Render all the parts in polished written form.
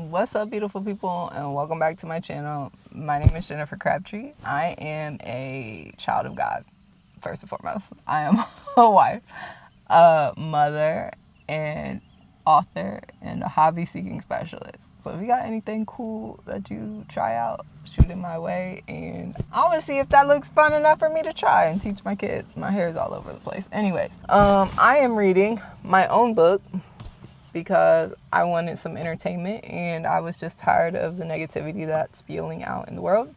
What's up, beautiful people, and welcome back to my channel. My name is Jennifer Crabtree. I am a child of God, first and foremost. I am a wife, a mother, and author, and a hobby-seeking specialist. So if you got anything cool that you try out, shoot it my way, and I want to see if that looks fun enough for me to try and teach my kids. My hair is all over the place. Anyways, I am reading my own book because I wanted some entertainment and I was just tired of the negativity that's spewing out in the world.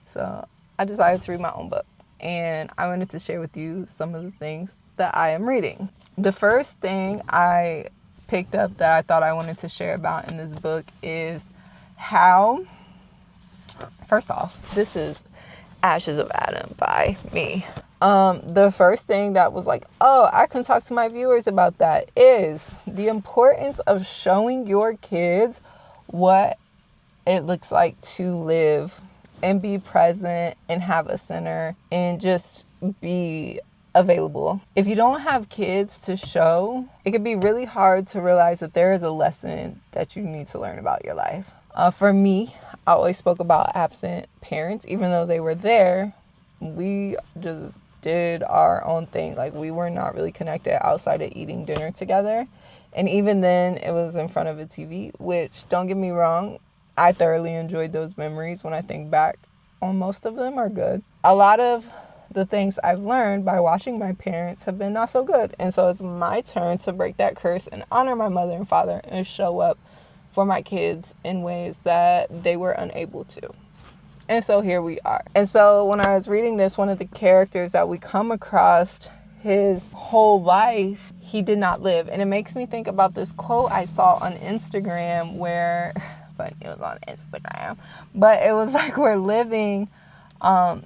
So I decided to read my own book, and I wanted to share with you some of the things that I am reading. The first thing I picked up that I thought I wanted to share about in this book is how, first off, this is Ashes of Adam by me. The first thing that was like, oh, I can talk to my viewers about that is the importance of showing your kids what it looks like to live and be present and have a center and just be available. If you don't have kids to show, it can be really hard to realize that there is a lesson that you need to learn about your life. For me, I always spoke about absent parents. Even though they were there, we just did our own thing. Like, we were not really connected outside of eating dinner together. And even then, it was in front of a TV, which, don't get me wrong, I thoroughly enjoyed those memories. When I think back on most of them are good. A lot of the things I've learned by watching my parents have been not so good. And so it's my turn to break that curse and honor my mother and father and show up for my kids in ways that they were unable to. And so here we are. And so when I was reading this, one of the characters that we come across, his whole life, he did not live. And it makes me think about this quote I saw on Instagram where, but it was on Instagram, but it was like, we're living,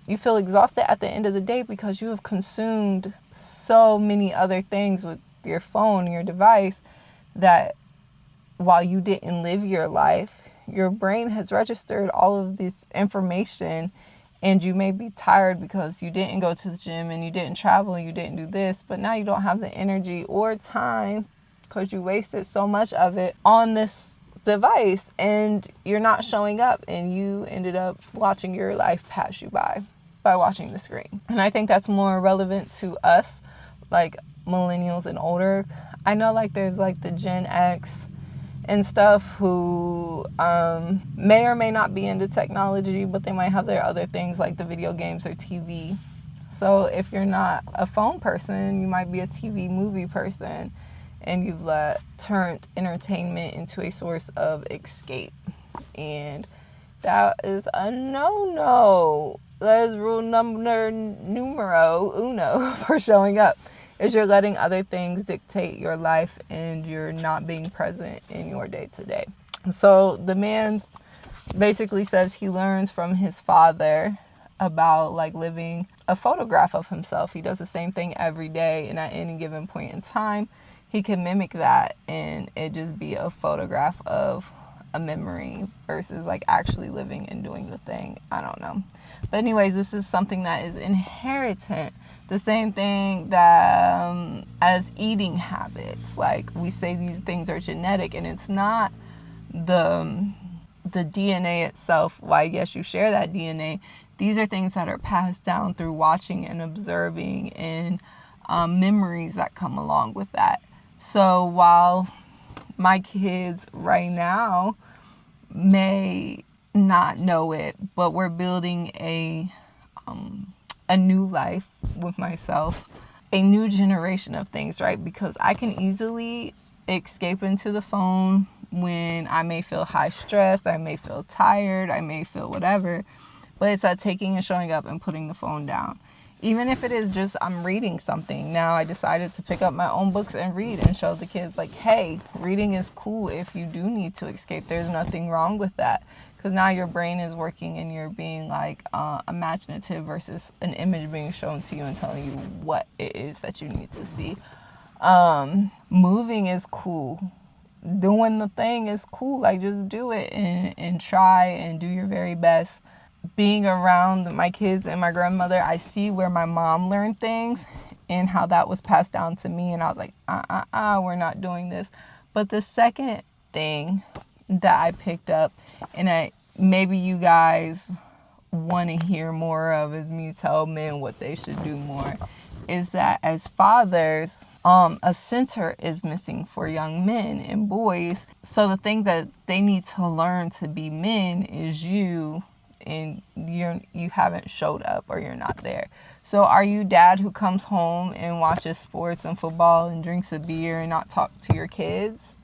you feel exhausted at the end of the day because you have consumed so many other things with your phone, your device, that while you didn't live your life, your brain has registered all of this information, and you may be tired because you didn't go to the gym and you didn't travel and you didn't do this, but now you don't have the energy or time because you wasted so much of it on this device, and you're not showing up, and you ended up watching your life pass you by watching the screen. And I think that's more relevant to us, like millennials and older. I know like there's like the Gen X and stuff who may or may not be into technology, but they might have their other things like the video games or TV. So if you're not a phone person, you might be a TV movie person, and you've turned entertainment into a source of escape. And that is a no-no. That is rule numero uno for showing up. Is you're letting other things dictate your life and you're not being present in your day-to-day. So the man basically says he learns from his father about like living a photograph of himself. He does the same thing every day, and at any given point in time, he can mimic that and it just be a photograph of a memory versus like actually living and doing the thing. I don't know. But anyways, this is something that is inherited. The same thing that as eating habits. Like, we say these things are genetic, and it's not the DNA itself. Why, yes, you share that DNA. These are things that are passed down through watching and observing, and memories that come along with that. So while my kids right now may not know it, but we're building a new life with myself, a new generation of things, right? Because I can easily escape into the phone when I may feel high stress, I may feel tired, I may feel whatever, but it's at taking and showing up and putting the phone down. Even if it is just I'm reading something. Now I decided to pick up my own books and read and show the kids like, hey, reading is cool if you do need to escape. There's nothing wrong with that. Because now your brain is working and you're being like imaginative versus an image being shown to you and telling you what it is that you need to see. Moving is cool. Doing the thing is cool. Like, just do it and try and do your very best. Being around my kids and my grandmother, I see where my mom learned things and how that was passed down to me. And I was like, we're not doing this. But the second thing that I picked up, and maybe you guys want to hear more of, is me tell men what they should do more, is that as fathers, a center is missing for young men and boys. So the thing that they need to learn to be men is you, and you haven't showed up, or you're not there. So are you dad who comes home and watches sports and football and drinks a beer and not talk to your kids?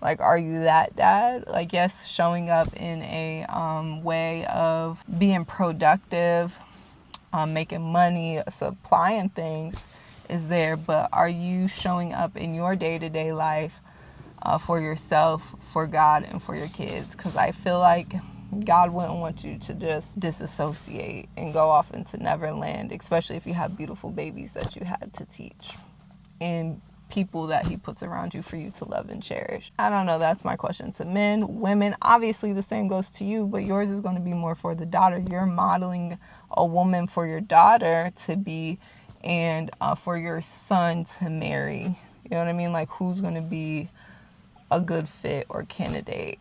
Like, are you that dad? Like, yes, showing up in a way of being productive, making money, supplying things is there, but are you showing up in your day-to-day life for yourself, for God, and for your kids? Because I feel like God wouldn't want you to just disassociate and go off into Neverland, especially if you have beautiful babies that you had to teach and people that he puts around you for you to love and cherish. I don't know, that's my question to men. Women, obviously the same goes to you, but yours is going to be more for the daughter. You're modeling a woman for your daughter to be, and for your son to marry. You know what I mean? Like, who's going to be a good fit or candidate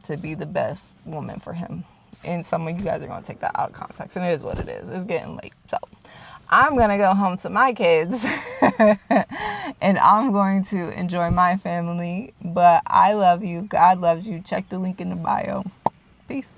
to be the best woman for him? And some of you guys are going to take that out of context, and it is what it is. It's getting late. So I'm going to go home to my kids and I'm going to enjoy my family. But I love you. God loves you. Check the link in the bio. Peace.